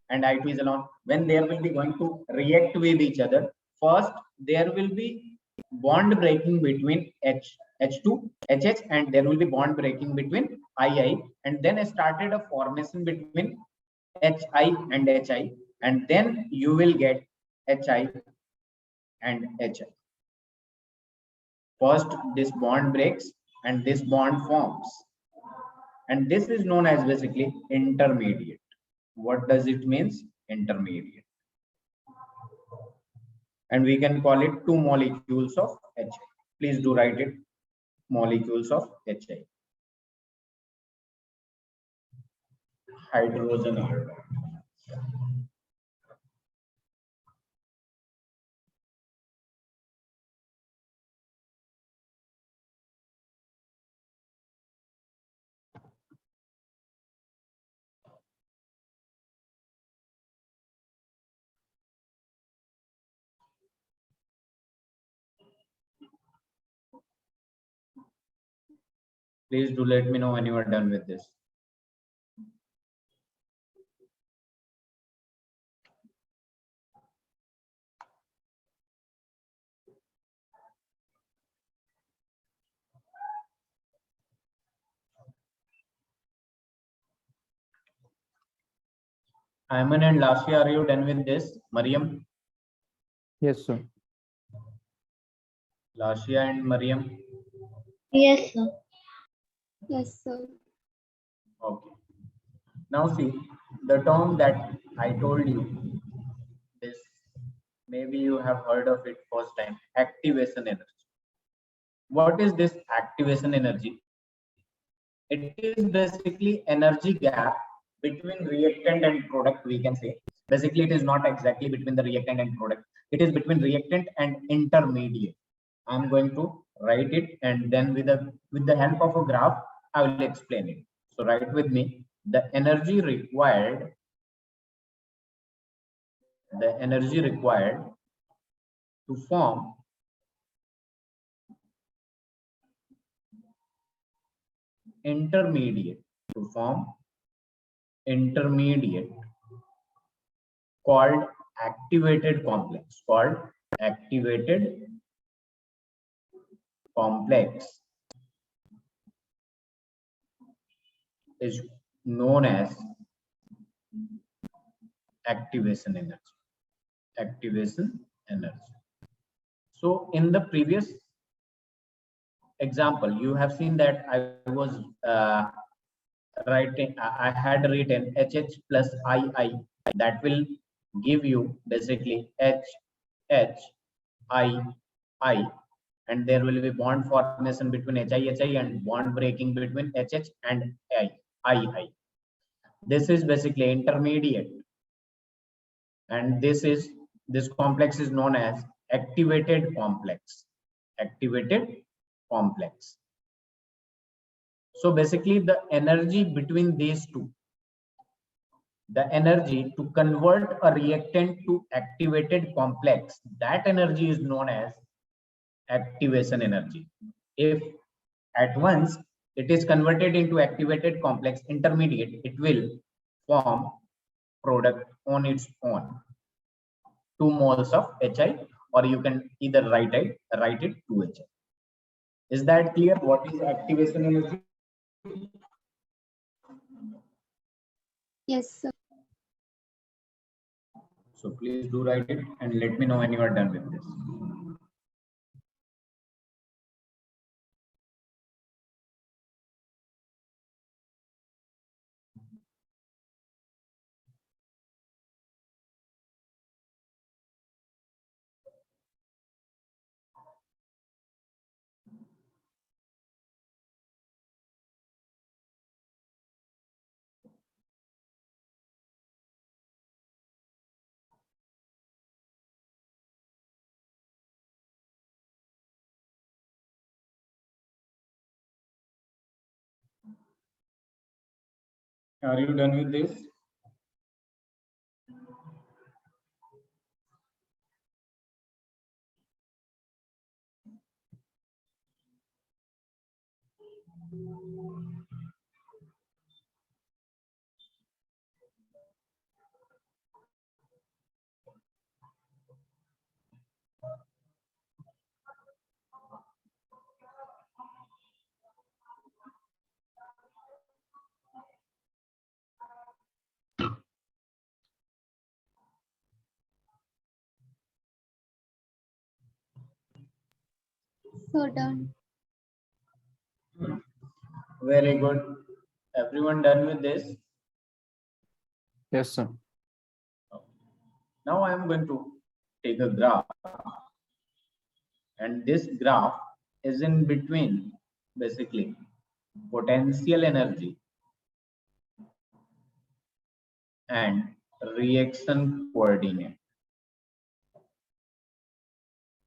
and I2 is alone. When they will be going to react with each other, first there will be bond breaking between H2, HH, and there will be bond breaking between II, and then started a formation between HI and HI, and then you will get HI and HI. First, this bond breaks and this bond forms. And this is known as basically intermediate. What does it means? Intermediate. And we can call it 2 molecules of HI. Please do write it. Molecules of HI. Hydrogen iodide. Please do let me know when you are done with this. Ayman and Lasya, are you done with this? Mariam? Yes, sir. Lasya and Mariam? Yes, sir. Yes, sir. Okay. Now see, the term that I told you, this maybe you have heard of it first time, activation energy. What is this activation energy? It is basically energy gap between reactant and product, we can say. Basically, it is not exactly between the reactant and product. It is between reactant and intermediate. I'm going to write it, and then with the help of a graph, I will explain it. So write with me. The energy required to form intermediate called activated complex is known as activation energy. So in the previous example, you have seen that I was writing, I had written HH plus II, that will give you basically HI, and there will be bond formation between HI and bond breaking between HH and II. This is basically intermediate, and this complex is known as activated complex. So basically the energy between these two, the energy to convert a reactant to activated complex, that energy is known as activation energy. If at once it is converted into activated complex intermediate, it will form product on its own, 2 moles of HI, or you can either write it 2HI. Is that clear? What is activation energy? Yes, sir. So please do write it and let me know when you are done with this. Are you done with this? So done. Very good. Everyone done with this? Yes, sir. Now I am going to take a graph, and this graph is in between basically potential energy and reaction coordinate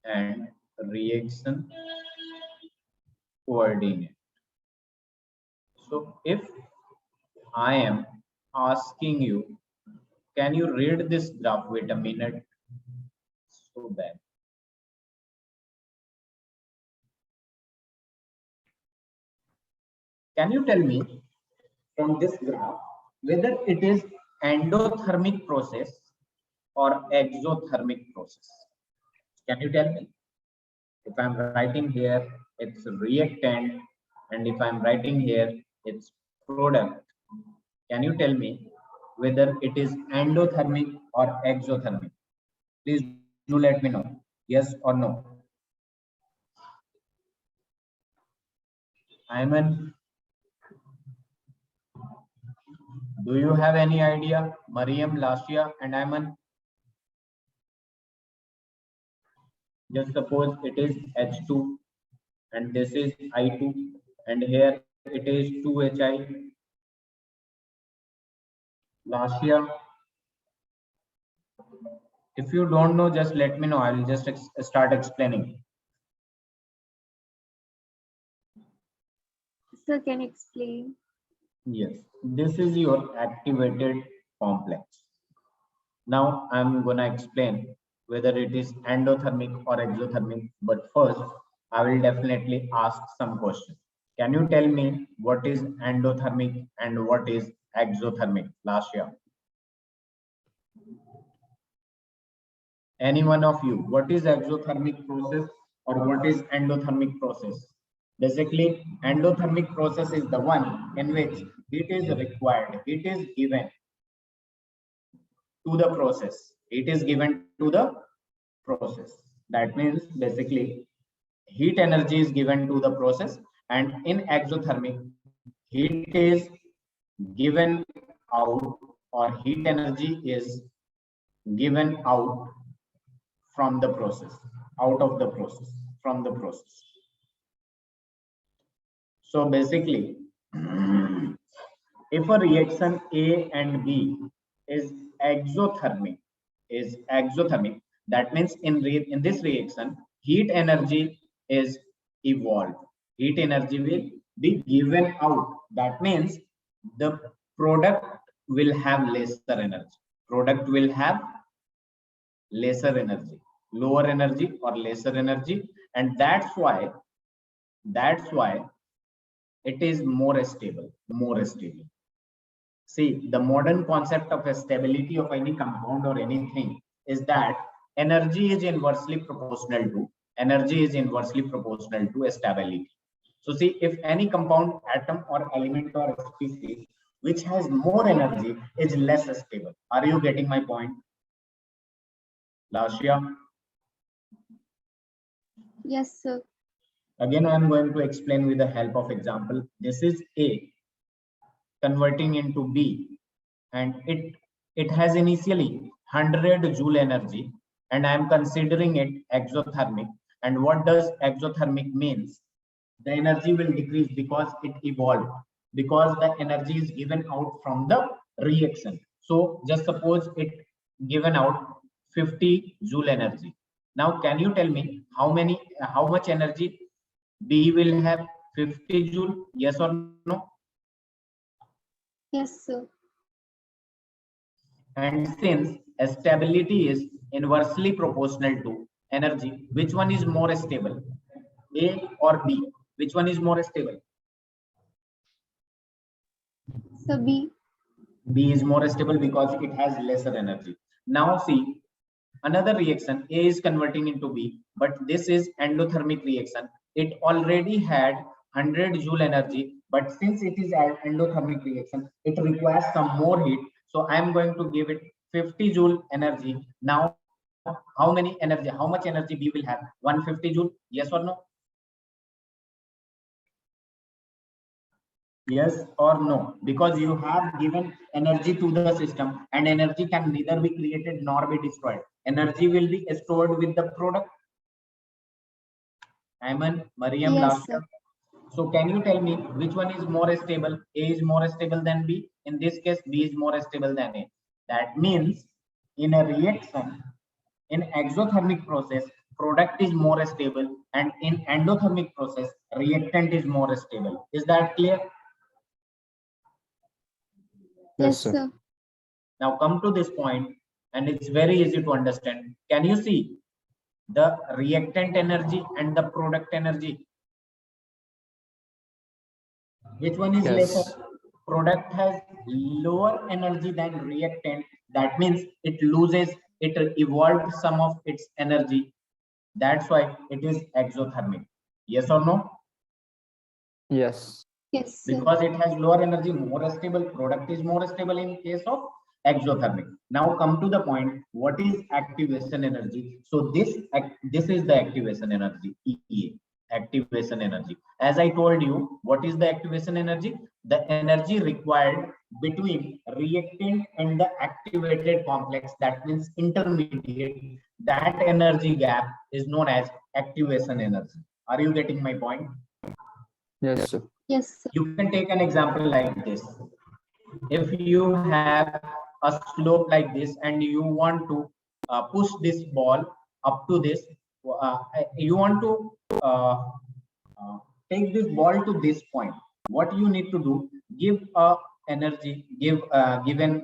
and reaction coordinate. So if I am asking you, can you read this graph? Wait a minute. So bad. Can you tell me from this graph whether it is endothermic process or exothermic process? Can you tell me? If I'm writing here, it's reactant, and if I'm writing here, it's product. Can you tell me whether it is endothermic or exothermic? Please do let me know. Yes or no? Ayman, do you have any idea? Mariam, Lasya, and Ayman? Just suppose it is H2 and this is I2, and here it is 2HI. Lasya, if you don't know, just let me know. I will just start explaining. Sir, can you explain? Yes, this is your activated complex. Now I'm gonna explain whether it is endothermic or exothermic, but first I will definitely ask some questions. Can you tell me what is endothermic and what is exothermic? Last year, any one of you, what is exothermic process or what is endothermic process? Basically, endothermic process is the one in which heat is required, heat is given to the process. It is given to the process. That means basically heat energy is given to the process, and in exothermic, heat is given out, or heat energy is given out from the process, out of the process, from the process. So basically, if a reaction A and B is exothermic, that means in this reaction, heat energy is evolved. Heat energy will be given out. That means the product will have lesser energy. Product will have lesser energy, lower energy or lesser energy, and that's why it is more stable. See, the modern concept of a stability of any compound or anything is that energy is inversely proportional to a stability. So see, if any compound, atom or element or species which has more energy is less stable. Are you getting my point? Lasya? Yes, sir. Again, I am going to explain with the help of example. This is A converting into B, and it has initially 100 joule energy, and I am considering it exothermic. And what does exothermic means? The energy will decrease because it evolved, because the energy is given out from the reaction. So just suppose it given out 50 joule energy. Now can you tell me how much energy B will have? 50 joule, yes or no? Yes, sir. And since stability is inversely proportional to energy, which one is more stable, A or B? Which one is more stable? So B. B is more stable because it has lesser energy. Now see, another reaction, A is converting into B, but this is endothermic reaction. It already had 100 joule energy, but since it is an endothermic reaction, it requires some more heat. So I am going to give it 50 joule energy. Now, how much energy B will have? 150 joule, yes or no? Yes or no? Because you have given energy to the system, and energy can neither be created nor be destroyed. Energy will be stored with the product. Ayman, Mariam, Yes, Lasha. sir. So can you tell me which one is more stable? A is more stable than B. In this case, B is more stable than A. That means in a reaction, in exothermic process, product is more stable, and in endothermic process, reactant is more stable. Is that clear? Yes, sir. sir. Now come to this point, and it's very easy to understand. Can you see the reactant energy and the product energy? Which one is lesser? Yes. Product has lower energy than reactant. That means it evolved some of its energy. That's why it is exothermic. Yes or no? Yes. Yes, sir. Because it has lower energy, more stable. Product is more stable in case of exothermic. Now come to the point, what is activation energy? So this is the activation energy, EA, activation energy. As I told you, what is the activation energy? The energy required between reactant and the activated complex, that means intermediate, that energy gap is known as activation energy. Are you getting my point? Yes, sir. Yes, sir. You can take an example like this. If you have a slope like this and you want to push this ball up to this, uh, you want to uh, take this ball to this point. What you need to do, give energy, given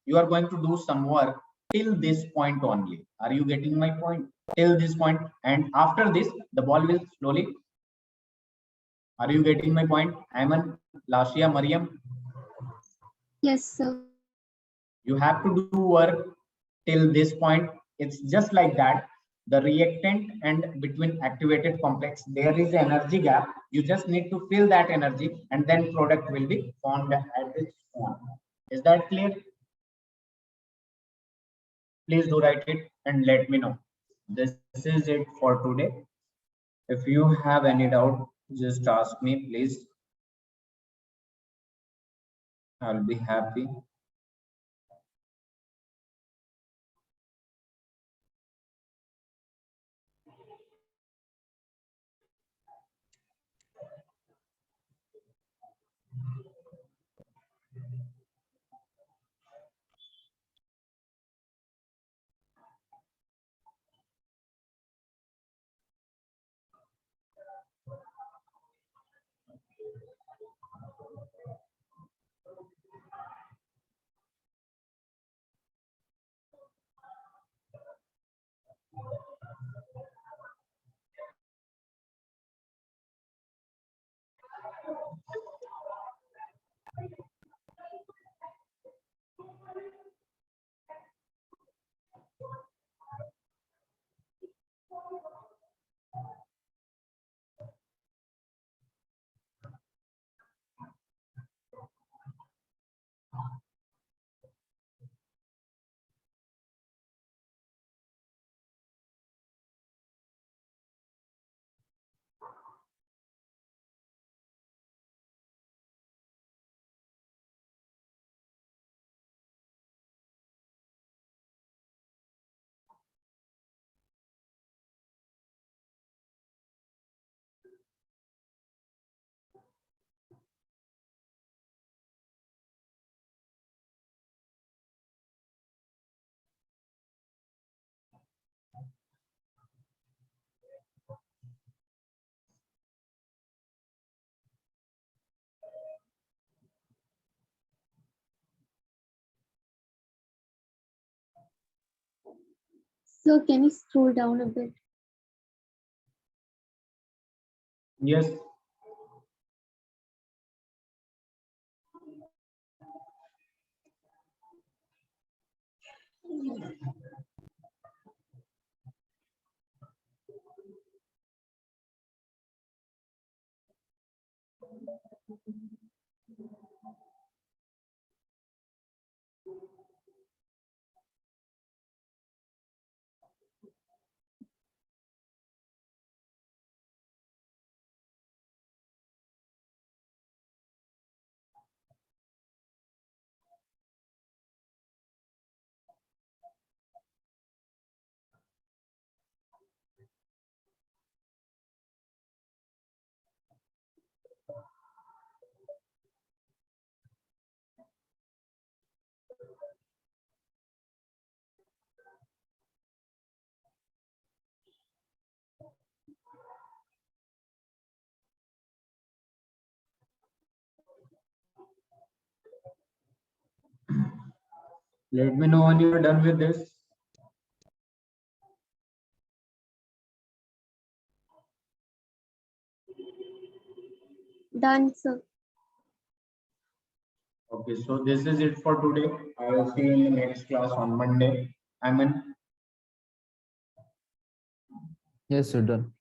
you are going to do some work till this point only. Are you getting my point? Till this point, and after this the ball will slowly. Are you getting my point? Ayman, Lashiya, Mariam, Yes, sir. you have to do work till this point. It's just like that. The reactant and between activated complex, there is energy gap. You just need to fill that energy, and then product will be formed at its own. Is that clear? Please do write it and let me know. This is it for today. If you have any doubt, just ask me, please. I'll be happy. Sir, can you scroll down a bit? Yes. Let me know when you are done with this. Done, sir. Okay, so this is it for today. I will see you in the next class on Monday. I mean, Yes, sir. Done.